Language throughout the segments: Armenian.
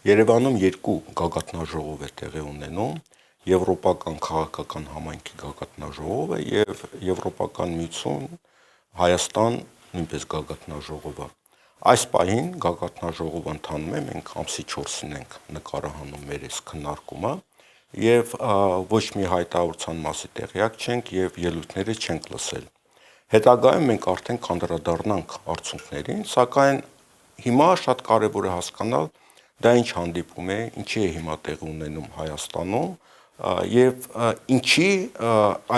Երևանում երկու գագաթնաժողով է տեղի ունենում, Եվրոպական քաղաքական համայնքի գագաթնաժողովը եւ Եվրոպական միություն Հայաստան նույնպես գագաթնաժողովը։ Այս պահին գագաթնաժողովը ընթանում է, մենք ամսի 4-ին ենք նկարահանում մեր այս քննարկումը եւ ոչ մի հայտարարության մասի տեղյակ չենք եւ ելույթները չենք լսել։ Հետագայում մենք արդեն կանդրադառնանք արդյունքներին, սակայն հիմա շատ կարեւոր է հասկանալ դա ինչ հանդիպում է, ինչի է հիմա տեղի ունենում Հայաստանում եւ ինչի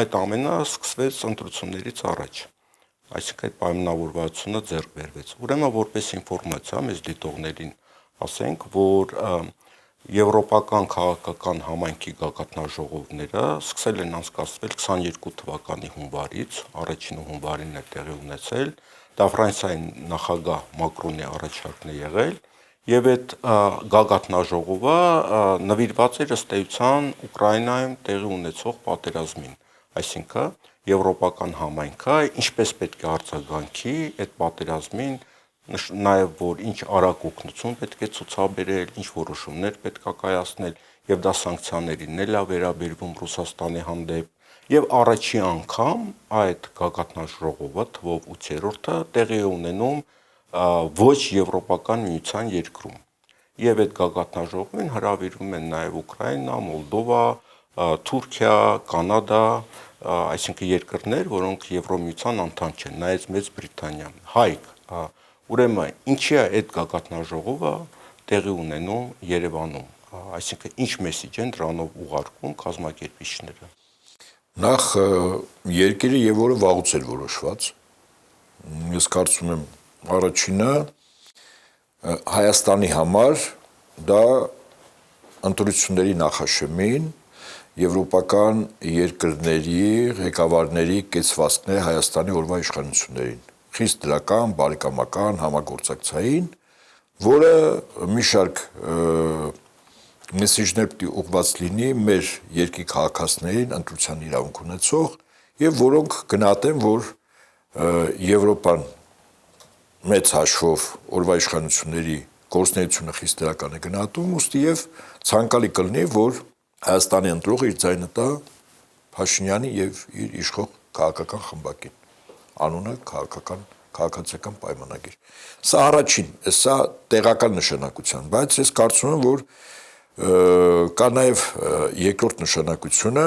այդ ամենը սկսվեց ընտրություններից առաջ։ Այսինքն այդ պայմանավորվածությունը ձեռք բերվեց։ Ուրեմն որպես ինֆորմացիա մեզ դիտողներին ասենք, որ Եվրոպական քաղաքական համայնքի գագաթնաժողովները սկսել են անցկացվել 22 թվականի հունվարից, առաջին հունվարին է տեղի ունեցել, դա Ֆրանսիայի նախագահ Մակրոնի առաջարկն է եղել, եւ այդ գագաթնաժողովը նվիրված էր ըստ էության Ուկրաինայում տեղի ունեցող պատերազմին, այսինքն Եվրոպական համայնքը ինչպես պետք է արձագանքի այդ պատերազմին, նաև որ ինչ արագ օգնություն պետք է ցուցաբերել, ինչ որոշումներ պետք է կայացնել, եւ դա սանկցիաներին էլ է վերաբերվում Ռուսաստանի հանդեպ, եւ առաջի անգամ այդ գագաթնաժողովը թվով 8-րդը տեղի է ունենում ոչ Եվրոպական միության երկրում։ Եվ այդ գագաթնաժողովին հրավիրվում են նաև Ուկրաինա, Մոլդովա, Թուրքիա, Կանադա, այսինքն երկրներ, որոնք Եվրոմիության անդամ չեն, նայած Մեծ Բրիտանիան։ Հայք, ուրեմն ինչի է այդ գագաթնաժողովը տեղի ունենում Երևանում, այսինքն ինչ մեսիջ են դրանով ուղարկում կազմակերպիչները։ Նախ երկիրը եւ որը վաղուց էր որոշված։ Ես կարծում եմ առաջինը Հայաստանի համար դա ընտրությունների նախաշեմին եվրոպական երկրների ղեկավարների կեցվածքն է Հայաստանի օրվա իշխանություններին։ Խիստ դրական, բարեկամական, համագործակցային, որը մի շարք մեսիջներ պետք է ուղղված լինի մեր երկրի քաղաքացիներին ընտրության իրավունք ունեցող եւ որոնք գնահատեն, որ Եվրոպան մեծ հաշվով օրվա իշխանությունների գործունեությունը խիստ դրական է գնահատում, ուստի եւ ցանկալի կլինի, որ Հայաստանի ընտրողը իր ձայնը տա Փաշինյանի եւ իր իշխող քաղաքական խմբակին, անունը քաղաքացիական պայմանագիր։ Սա առաջին, սա տեղական նշանակության, բայց ես կարծում եմ, որ կա նաեւ երկրորդ նշանակությունը,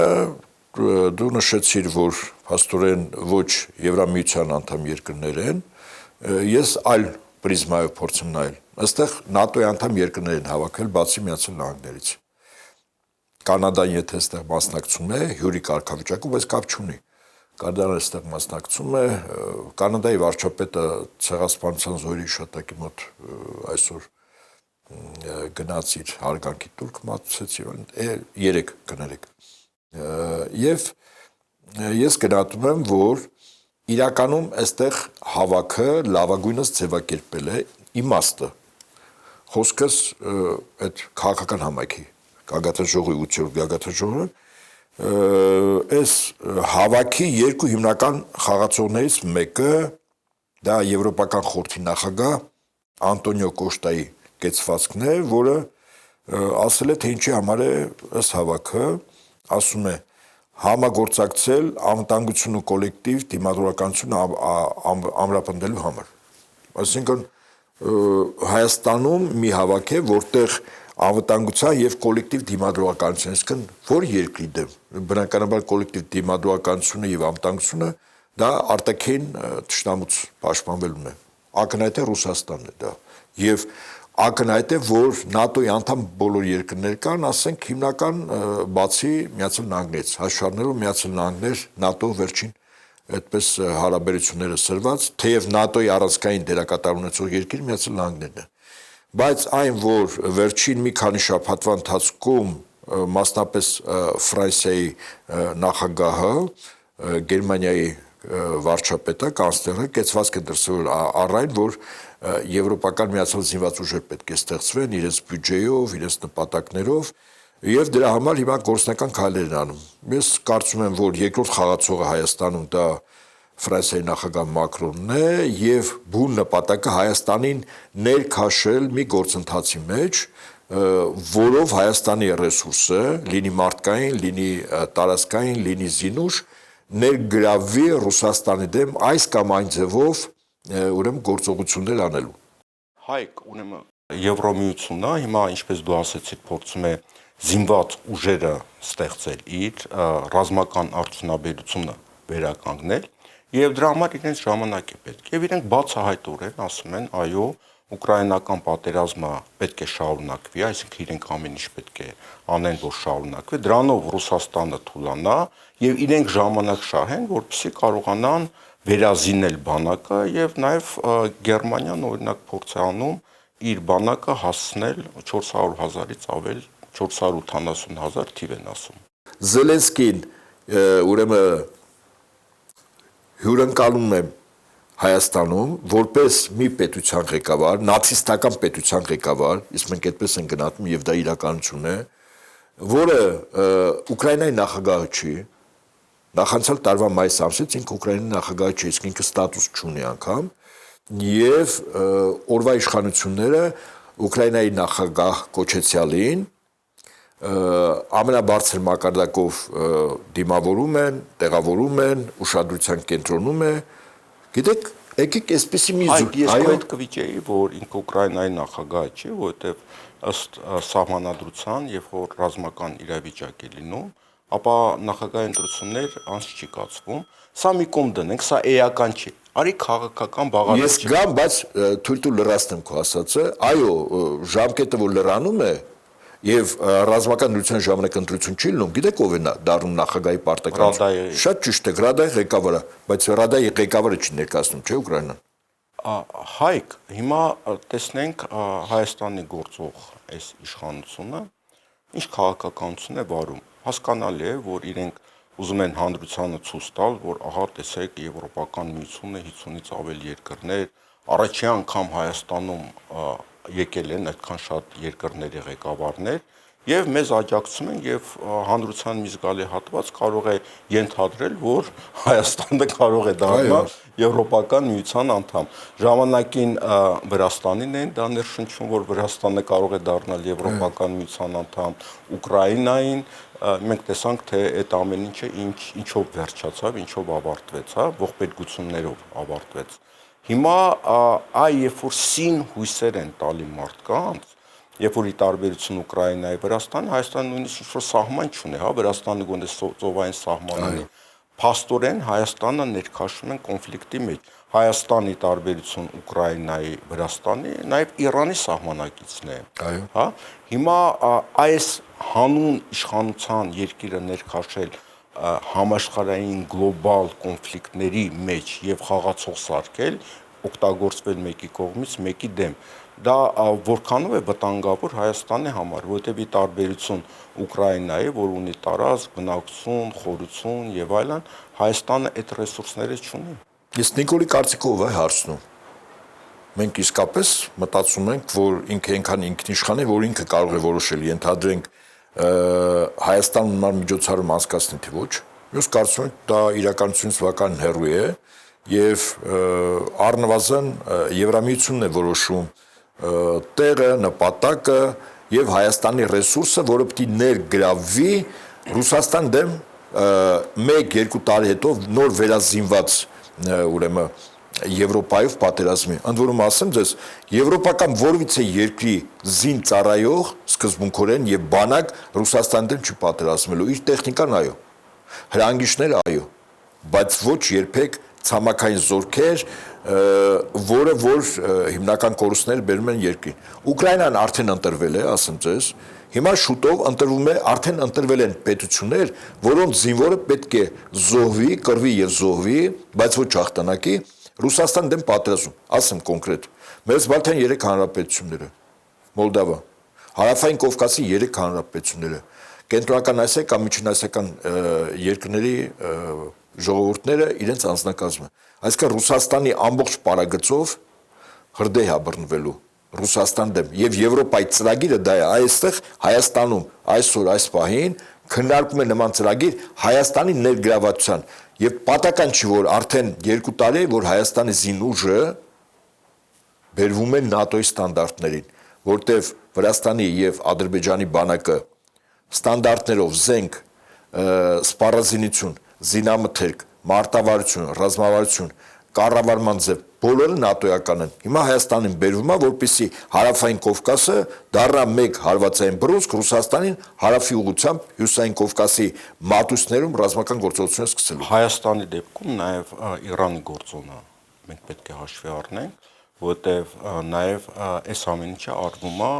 դու նշեցիր, որ փաստորեն ոչ Եվրամիության անդամ երկրներ են, ես այլ պրիզմայով փորձեմ նայել։ Այստեղ ՆԱՏՕ-ի անդամ երկրներ են հավաքել բացի Միացյալ Նահանգներից։ Կանադան եթե այստեղ մասնակցում է հյուրի կարգավիճակով, բայց կապ չունի։ Կանադան այստեղ մասնակցում է, Կանադայի վարչապետը ցեղասպանության զոհերի հիշատակի մոտ այսօր գնաց իր հարգանքի տուրք մատուցեց եւ երեք կներեք։ Եվ ես գնահատում եմ, որ իրականում այստեղ հավաքը լավագույնս ձևակերպել է իմաստը։ Խոսքս այդ քաղաքական համայնքի գագաթնաժողովի 8-րդ գագաթնաժողովը այս հավաքի երկու հիմնական խաղացողներից մեկը դա Եվրոպական խորհրդի նախագահ Անտոնիո Կոշտայի կեցվածքն է, որը ասել է, թե ինչի համար է ըստ հավաքը, ասում է համագործակցել անվտանգություն ու կոլեկտիվ դիմադրականություն ամրապնդելու համար։ Այսինքն Հայաստանում մի հավաք է, որտեղ անվտանգության եւ կոլեկտիվ դիմադրականություն, այսինքն որ երկրի դեմ, բնականաբար կոլեկտիվ դիմադրականությունը եւ անվտանգությունը դա արտաքին թշնամուց պաշտպանվելուն է։ Ակնհայտ է Ռուսաստանն է դա։ Եվ ակնհայտ է, որ ՆԱՏՕ-ի անդամ բոլոր երկրներ կան, ասենք հիմնական բացի Միացյալ Նահանգներից, հաշվառնելով Միացյալ Նահանգներ ՆԱՏՕ վերջին այդպես հարաբերությունները սրված, թեև ՆԱՏՕ-ի առանցքային դերակատար ունեցող երկիր Միացյալ Նահանգներն է։ Բայց այն, որ վերջին մի քանի շաբաթվա ընթացքում մասնապես Ֆրանսիայի նախագահը, Գերմանիայի վարչապետը, կանցլերը կեցվածք է դրսևորել առ այն, որ Եվրոպական միացյալ զինված ուժեր պետք է ստեղծվեն իրենց բյուջեով, իրենց նպատակներով, եւ դրա համար հիմա գործնական քայլեր են անում։ Ես կարծում եմ, որ երկրորդ խաղացողը Հայաստանում դա Ֆրանսիայի նախագահ Մակրոնն է եւ բուն նպատակը Հայաստանին ներքաշել մի գործընթացի մեջ, որով Հայաստանի ռեսուրսը, լինի մարդկային, լինի տարածքային, լինի զինուշ, ներգրավվի Ռուսաստանի դեմ այս կամ այն ձևով ուրեմն գործողություններ անելու։ Հայք, ուրեմն Եվրոմիությունն հիմա, ինչպես դու ասեցիք, փորձում է զինված ուժերը ստեղծել իր ռազմական արդյունաբերությունը վերականգնել, եւ դրա համար իրենց ժամանակ է պետք։ Եվ իրենք բացահայտորեն ասում են, այո, ուկրաինական պատերազմը պետք է շարունակվի, այսինքն իրենք ամեն ինչ պետք է անեն, որ շարունակվի, դրանով Ռուսաստանը թուլանա եւ իրենք ժամանակ շահեն, որպեսզի կարողանան վերազինել բանակը եւ նաեւ Գերմանիան օրինակ փորձ է անում իր բանակը հասցնել 400,000-ից ավել 480,000 թիվ են ասում։ Զելենսկին ուրեմն հյուրընկալում է Հայաստանում որպես մի պետության ղեկավար, նացիստական պետության ղեկավար, իսկ մենք այդպես ենք գնահատում եւ դա իրականություն է, որը Ուկրաինայի նախագահը չի, նախանցյալ տարվա մայիս ամսից ինքը Ուկրաինայի նախագահը չի, իսկ ինքը ստատուս չունի անգամ, եւ օրվա իշխանությունները Ուկրաինայի նախագահ կոչեցյալին ամենաբարձր մակարդակով դիմավորում են, տեղավորում են, ուշադրության կենտրոնում է։ Գիտեք, եկեք այսպեսի մի զուտ, ես այդ կվիճեի, որ ինքը Ուկրաինայի նախագահը չի, որովհետև ըստ սահմանադրության, երբ որ ռազմական իրավիճակ է լինում, ապա նախագահի ընտրություններ անց չի կացվում։ Սա մի կողմ դնենք, սա էական չի։ Արի քաղաքական բաղադրիչ։ Ես գամ, բայց թույլ տու լրացնեմ քո ասածը։ Այո, ժամկետը որ լրանում է եւ ռազմական դրության ժամանակ ընտրություն չի լինում, գիտեք ով է դառնում նախագահի պարտական։ Շատ ճիշտ է, Ռադայի ղեկավարը, բայց Ռադայի ղեկավարը չի ներկայացնում, չէ՞ Ուկրաինան։ Հայք, հիմա տեսնենք Հայաստանի գործող այս իշխանությունը ինչ քաղաքականություն է վարում։ Հասկանալի է, որ իրենք ուզում են հանրությանը ցույց տալ, որ ահա տեսեք Եվրոպական միությունը 50-ից ավել երկրներ, առաջի անգամ Հայաստանում եկել են այդքան շատ երկրների ղեկավարներ եւ մեզ աջակցում են եւ հանրության մի զգալի հատված կարող է ենթադրել, որ Հայաստանը կարող է դառնալ Եվրոպական միության անդամ։ Ժամանակին Վրաստանին են դա ներշնչում, որ Վրաստանը կարող է դառնալ Եվրոպական միության անդամ, Ուկրաինային մենք տեսանք, թե այդ ամեն ինչը ինչով վերջացավ, ինչով ավարտվեց, հա, ողբերգություններով ավարտվեց։ Հիմա երբ որ սին հույսեր են տալի մարդկանց, երբ որ ի տարբերություն Ուկրաինայի, Վրաստանի, Հայաստանը նույնիսկ ինչ-որ սահման չունի, հա, Վրաստանը գոնե ծովային սահման ունի։ Փաստորեն Հայաստանը ներքաշում են կոնֆլիկտի մեջ։ Հայաստանի տարբերություն Ուկրաինայի, Վրաստանի, նաև Իրանի սահմանակիցն է։ Հա, հիմա այս հանուն իշխանության երկիրը ներքաշել համաշխարհային գլոբալ կոնֆլիկտների մեջ եւ խաղացող սարքել, օգտագործվել մեկի կողմից մեկի դեմ, դա որքանով է վտանգավոր Հայաստանի համար, որովհետեւ ի տարբերություն Ուկրաինայի, որ ունի տարածք, բնակչություն, խորություն եւ այլն, Հայաստանը այդ ռեսուրսները չունի։ Ես Նիկոլի կարծիքով է հարցնում։ Մենք իսկապես մտածում ենք, որ ինքը այնքան ինքնիշխան է, որ ինքը կարող է որոշել, ենթադրենք Հայաստանը նման միջոցառում անցկացնի թե ոչ։ Մյուս կարծում եմ դա իրականությունից վական հեռու է եւ առնվազն Եվրամիությունն է որոշում տեղը, նպատակը եւ Հայաստանի ռեսուրսը, որը պետք է ներգրավվի Ռուսաստան դեմ 1-2 տարի հետո նոր վերազինված ուրեմն Եվրոպայով պատերազմի։ Ընդ որում ասեմ ձեզ, եվրոպական որևիցե երկրի զին ծառայող սկզբունքորեն եւ բանակ Ռուսաստանի դեմ չի պատերազմելու, իր տեխնիկան այո, հրանգիչներ այո, բայց ոչ երբեք ցամաքային զորքեր, որը որ հիմնական կորուստներ բերում են երկրին։ Ուկրաինան արդեն ընտրվել է, ասեմ ձեզ, հիմա շուտով ընտրվում է, արդեն ընտրվել են պետություններ, որոնց զինվորը պետք է զոհվի, կռվի եւ զոհվի, բայց ոչ հաղթանակի Ռուսաստան դեմ պատերազմ, ասեմ կոնկրետ։ Մերձբալթյան 3 հանրապետությունները, Մոլդավա, Հարավային Կովկասի 3 հանրապետությունները, Կենտրոնական Ասիա կամ Միջինասիական երկրների ժողովուրդները իրենց անձնակազմը։ Այսինքն Ռուսաստանի ամբողջ պարագծով հրդեհ բռնվելու Ռուսաստան դեմ եւ Եվրոպայի ծրագիրը դա է, այստեղ Հայաստանում այսօր այս պահին քննարկում է նման ծրագիր Հայաստանի ներգրավվածության եւ պատական չի որ արդեն 2 տարի է որ Հայաստանի զինուժը բերվում է ՆԱՏՕ-ի ստանդարտներին, որտեվ Վրաստանի եւ Ադրբեջանի բանակը ստանդարտներով զենք, սպառազինություն, զինամթերք, մարտավարություն, ռազմավարություն, կառավարման ձև բոլորը նատոյական են։ Հիմա Հայաստանին բերվում է, որպեսզի հարավային Կովկասը դառնա մեկ հարվածային բռունցք Ռուսաստանին հարավի ուղղությամբ հյուսային Կովկասի մատուցներում ռազմական գործողություններ սկսելու։ Հայաստանի դեպքում նաև Իրանի գործոնը մենք պետք է հաշվի առնենք, որտեղ նաև այս ամեն ինչը արվում է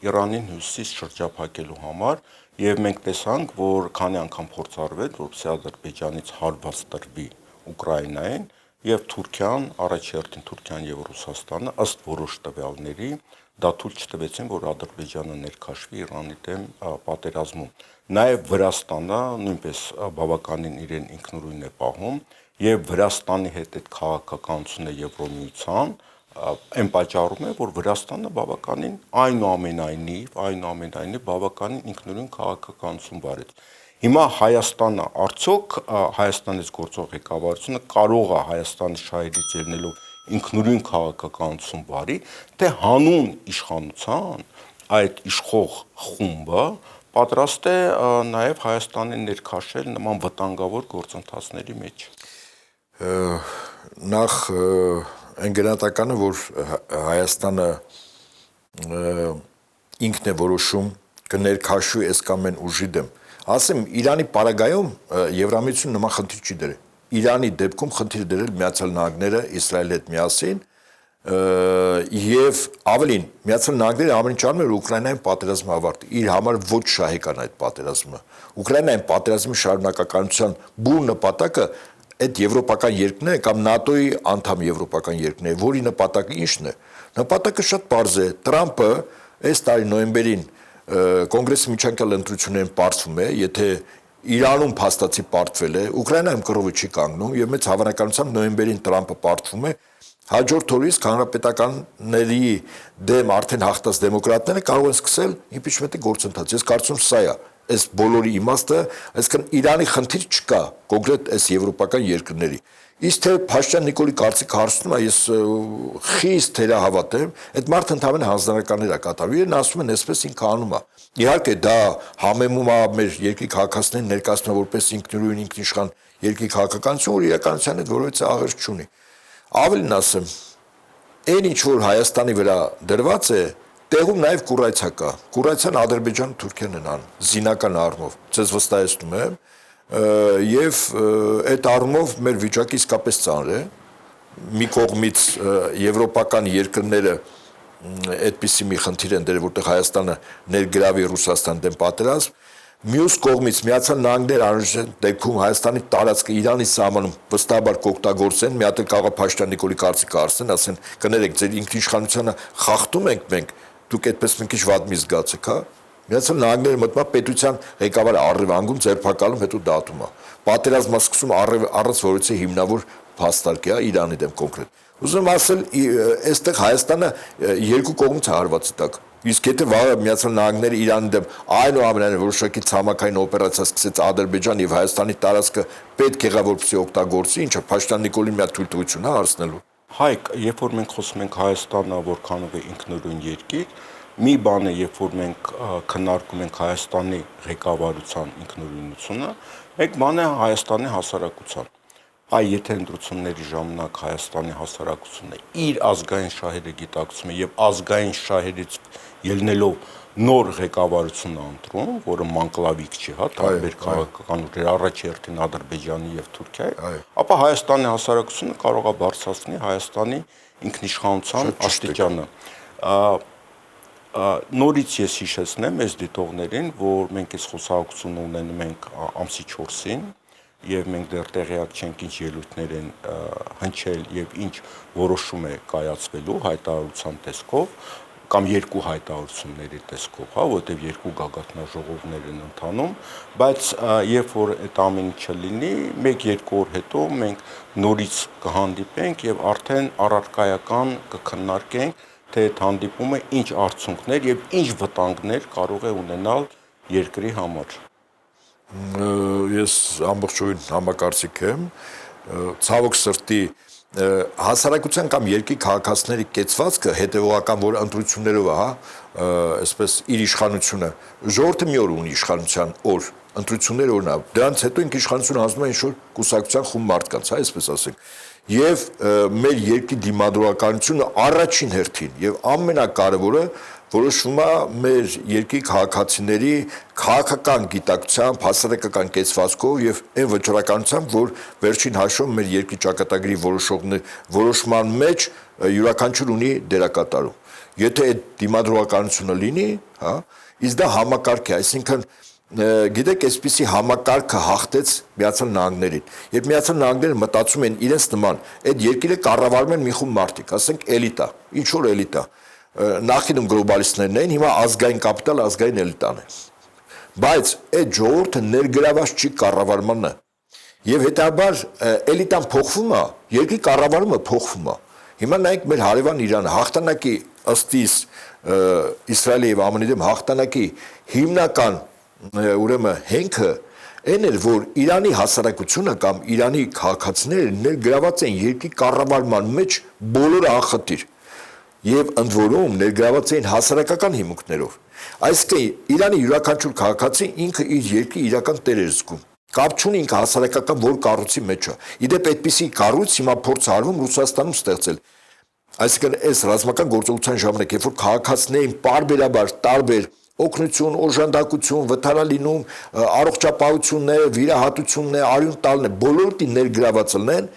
Իրանին հյուսիսից շրջափակելու համար, եւ մենք տեսանք, որ քանի անգամ փորձարվեց, որպեսզի Ադրբեջանից հարված տրվի Ուկրաինային, եւ Թուրքիան, առաջերտին Թուրքիան եւ Ռուսաստանը ըստ որոշ տվյալների դա թույլ չտվեցին, որ Ադրբեջանը ներքաշվի Իրանի դեմ պատերազմում։ Նաեւ Վրաստանը նույնպես բավականին իրեն ինքնուրույն է պահում եւ Վրաստանի հետ այդ քաղաքականությունը Եվրոմիության այն պատճառում է, որ Վրաստանը բավականին այնուամենայնիվ բավականին ինքնուրույն քաղաքականություն վարեց։ Հիմա Հայաստանը արդյոք Հայաստանից գործող ղեկավարությունը կարող է Հայաստանի շահերից ելնելով ինքնուրույն քաղաքականություն վարի, թե հանուն իշխանության այդ իշխող խումբը պատրաստ է նաև Հայաստանին ներքաշել նման վտանգավոր գործընթացների մեջ։ Նախ այն գնահատականը, որ Հայաստանը ինքն է որոշում կներքաշվի այս կամ այն ուժի դեմ, ասեմ, Իրանի պարագայում Եվրամիությունը նման խնդիր չի դրել։ Իրանի դեպքում խնդիր դրել Միացյալ Նահանգները Իսրայելի հետ միասին եւ ավելին Միացյալ Նահանգները ամեն ինչ անում էր Ուկրաինային պատերազմը ավարտի։ Իր համար ոչ շահեկան այդ պատերազմը։ Ուկրաինային պատերազմի շարունակականության բուն նպատակը այդ եվրոպական երկրները կամ ՆԱՏՕ-ի անդամ եվրոպական երկրները, որի նպատակը ի՞նչն է։ Նպատակը շատ պարզ է։ Տրամպը այս տարի նոյեմբերին Կոնգրեսի միջանկյալ ընտրություններին պարտվում է, եթե Իրանում փաստացի պարտվել է, Ուկրաինայում կռովը չի կանգնում եւ մեծ հավանականությամբ նոյեմբերին Տրամպը պարտվում է, հաջորդ օրից հանրապետականների դեմ արդեն հաղթած դեմոկրատները կարող են սկսել իմպիչմենտի գործընթաց։ Ես կարծում սա է այս բոլորի իմաստը, այսինքն Իրանի խնդիր չկա կոնկրետ այս եվրոպական երկրների։ Իսկ թե Փաշինյան Նիկոլի կարծիքը հարցնում է, ես խիստ թերահավատ եմ, այդ մարդը ընդհանրապես հանձնարարականներ է կատարում, իրեն ասում են, այսպես ինքը անում է։ Իհարկե դա համեմում է մեր երկրի քաղաքացիներին ներկայացնում որպես ինքնուրույն ինքնիշխան երկրի քաղաքականություն, որ իրականության հետ որևէ աղերս չունի։ Ավելին ասեմ, այն ինչ որ Հայաստանի վրա դրված է, տեղում նաև կուրայցա կա։ Կուրայցան Ադրբեջանը, Թուրքիան են անում, զինական առումով, ցեզ վստահեցնում եմ, եւ այդ առումով մեր վիճակը իսկապես ծանր է։ Մի կողմից եվրոպական երկրները այդպիսի մի խնդիր են դրել, որտեղ Հայաստանը ներգրավի Ռուսաստան դեմ պատերազմ, մյուս կողմից Միացյալ Նահանգները անհրաժեշտ դեպքում Հայաստանի տարածքը Իրանի սահմանում վստահաբար կօգտագործեն, մի հատ էլ կարող է Փաշինյան Նիկոլի կարծիքը ասեն, ասեն, կներեք, ձեր ինքնիշխանությունը խախտում ենք մենք, դուք այդպես մի քիչ վատ մի զգացեք, հա։ Միացյալ Նահանգները մտնում է պետության ղեկավարը առևանգում, ձերբակալում, հետո դատում է։ Պատերազմը սկսում առանց որևէ հիմնավոր փաստարկի, հա, Իրանի դեմ կոնկրետ։ Ուզում ասել, այստեղ Հայաստանը երկու կողմից է հարվածի տակ։ Իսկ եթե վաղը Միացյալ Նահանգները Իրանի դեմ այնուամենայնիվ որոշակի ցամաքային օպերացիա սկսեց Ադրբեջան եւ Հայաստանի տարածքը պետք եղավ որպեսզի օգտագործի, ինչը Փաշինյան Նիկոլին մի հատ թույլտվություն է հարցնելու։ Հայկ, երբ որ մենք խոսում ենք Հայաստանը որքանով է ինքնուրույն երկիր, մի բան է, երբ որ մենք քննարկում ենք Հայաստանի ղեկավարության ինքնուրույնությունը, մեկ բան է Հայաստանի հասարակության։ Եթե ընտրությունների ժամանակ Հայաստանի հասարակությունը իր ազգային շահերը գիտակցում է եւ ազգային շահերից ելնելով նոր ղեկավարություն ընտրում, որը մանկլավիկ չի, հա, տարբեր քաղաքական ուժեր, առաջերտին Ադրբեջանի եւ Թուրքիայի, ապա Հայաստանի հասարակությունը կարող է բարձրացնել Հայաստանի ինքնիշխանության աստիճանը։ Նորից ես հիշեցնեմ այս դիտողներին, որ մենք այս խոսակցությունը ունենում ենք ամսի 4-ին եւ մենք դեռ տեղյակ չենք ինչ ելույթներ են հնչել եւ ինչ որոշում է կայացվելու հայտարարության տեսքով կամ երկու հայտարարությունների տեսքով, հա, որտեղ երկու գագաթնաժողովներ են ընթանում, բայց երբ որ այդ ամեն ինչը լինի, 1-2 օր հետո մենք նորից կհանդիպենք եւ արդեն առարկայական կքննարկենք, թե այդ հանդիպումը ինչ արդյունքներ եւ ինչ վտանգներ կարող է ունենալ երկրի համար։ Ես ամբողջովին համակարծիք եմ, ցավոք սրտի հասարակության կամ երկրի քաղաքացիների կեցվածքը հետևողական, որ ընտրություններով է, այսպես իր իշխանությունը ժողովուրդը մի օր ունի իշխանության օր, ընտրությունները օրն է, դրանց հետո ինքը իշխանությունը հանձնում է ինչ-որ կուսակցության խումբ մարդկանց, այսպես ասենք, եւ մեր երկրի դիմադրականությունը առաջին հերթին եւ ամենակարևորը որոշվում է մեր երկրի քաղաքացիների քաղաքական գիտակցությամբ, հասարակական կեցվածքով եւ այն վճռականությամբ, որ վերջին հաշվով մեր երկրի ճակատագրի որոշման մեջ յուրաքանչյուր ունի դերակատարում։ Եթե այդ դիմադրականությունը լինի, հա, իսկ դա համակարգ է, այսինքն գիտեք, այսպիսի համակարգը հաղթեց Միացյալ Նահանգներին։ Երբ Միացյալ Նահանգները մտածում են իրենց նման, այդ երկիրը կառավարում են մի խումբ մարդիկ, ասենք էլիտա, ինչ որ էլիտա։ Նախինում գլոբալիստներն էին, հիմա ազգային կապիտալ, ազգային էլիտան է։ Բայց այդ ժողովուրդը ներգրաված չի կառավարմանը։ Եվ հետաբար էլիտան փոխվում է, երկրի կառավարումը փոխվում է։ Հիմա նայեք մեր հարևան Իրանը, հաղթանակի ըստ իս Իսրայելի եւ ԱՄՆ-ի դեմ հաղթանակի հիմնական ուրեմն հենքը այն էր, որ Իրանի հասարակությունը կամ Իրանի քաղաքացիները ներգրաված են երկրի կառավարման մեջ բոլոր անխտիր եւ ընդ որում ներգրաված էին հասարակական հիմունքներով։ Այսինքն Իրանի յուրաքանչյուր քաղաքացի ինքը իր երկրի իրական տեր էր զգում։ Կապ չունի ինքը հասարակական որ կառույցի մեջ է։ Իդեպ այդպիսի կառույց հիմա փորձ արվում Ռուսաստանում ստեղծել։ Այսինքն այս ռազմական գործողության ժամանակ, երբ որ քաղաքացիներին պարբերաբար տարբեր օգնություն, օժանդակություն, վթարալինում, առողջապահություններ, վիրահատություններ, արյուն տալն է, բոլորը ներգրաված լինեն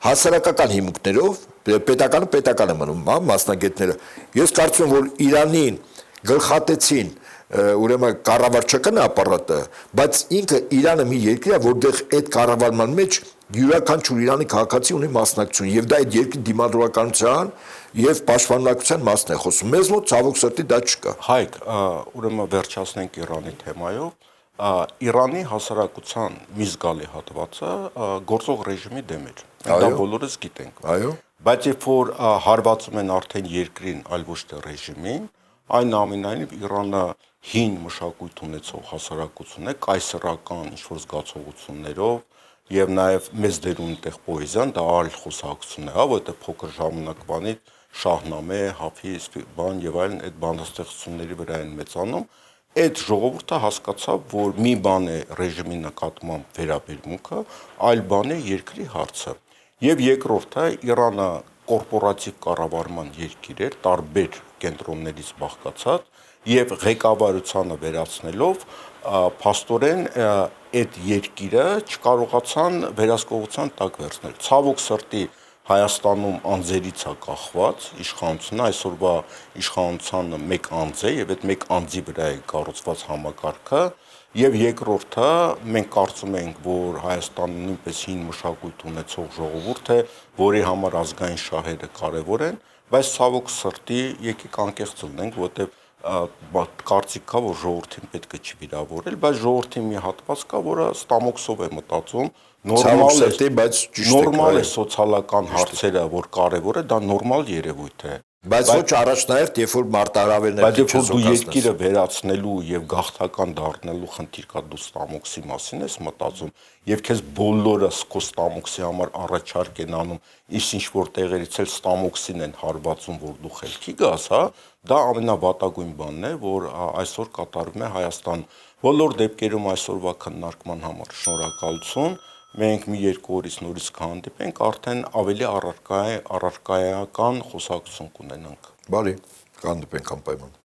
հասարակական հիմունքներով, պետականը մնում, մասնագետները։ Ես կարծում եմ, որ Իրանին գլխատեցին ուրեմն կառավարչական ապարատը, բայց ինքը Իրանը մի երկիր է, որտեղ այդ կառավարման մեջ յուրաքանչյուր Իրանի քաղաքացի ունի մասնակցություն, եւ դա այդ երկրի դիմադրականության եւ պաշտպանունակության մասն է խոսում։ Մեզ մոտ ցավոք սրտի դա չկա։ Հայկ, ուրեմն վերջացնենք Իրանի թեմայով։ Իրանի հասարակության մի զգալի հատվածը գործող ռեժիմի դեմ էր։ Դա բոլորս գիտենք։ Այո։ Բայց երբ որ հարվածում են արդեն երկրին, այլ ոչ թե ռեժիմին, այնուամենայնիվ Իրանը հին մշակույթ ունեցող հասարակություն է, կայսերական ինչ-որ զգացողություններով եւ նաեւ մեծ դեր ունի տեղ պոեզիան, դա այլ խոսակցություն է, հա, որտեղ փոքր ժամանակվանից Շահնամե, Հաֆիզ, բան եւ այլն այդ բանաստեղծությունների վրա են մեծանում։ Այդ ժողովուրդը հասկացավ, որ մի բան է ռեժիմի նկատմամբ վերաբերմունքը, այլ բան է երկրի հարցը։ Եվ երկրորդը Իրանը կորպորատիվ կառավարման երկիր էր, տարբեր կենտրոններից բաղկացած եւ ղեկավարությանը վերացնելով փաստորեն այդ երկիրը չկարողացան վերահսկողության տակ վերցնել։ Ցավոք սրտի Հայաստանում անձերից է կախված իշխանությունը, այսօրվա իշխանությանը մեկ անձ է եւ այդ մեկ անձի վրա է կառուցված համակարգը եւ երկրորդը մենք կարծում ենք, որ Հայաստանը նույնպես հին մշակույթ ունեցող ժողովուրդ է, որի համար ազգային շահերը կարեւոր են, բայց ցավոք սրտի եկեք անկեղծ լինենք, որտեղ կարծիք կա, որ ժողովրդին պետք է չվիրավորել, բայց ժողովրդի մի հատված կա, որը ստամոքսով է մտածում, նորմալ է սոցիալական հարցերը, որ կարևոր է, դա նորմալ երևույթ է։ Բայց ոչ առաջնահերթ, երբ որ մարտահրավերներ բայց երբ որ դու երկիրը վերացնելու եւ գաղթական դառնալու խնդիր կա, դու ստամոքսի մասին ես մտածում եւ քեզ բոլորը քո ստամոքսի համար առաջարկ են անում, ինչ որ տեղերից էլ ստամոքսին են հարվածում, որ դու խելքի գաս, հա, դա ամենավատագույն բանն է, որ այսօր կատարվում է Հայաստան։ Բոլոր դեպքերում այսօրվա քննարկման համար շնորհակալություն։ Մենք մի երկու օրից նորից կհանդիպենք, արդեն ավելի առարկայական խոսակցություն կունենանք։ Բարի, կհանդիպենք անպայման։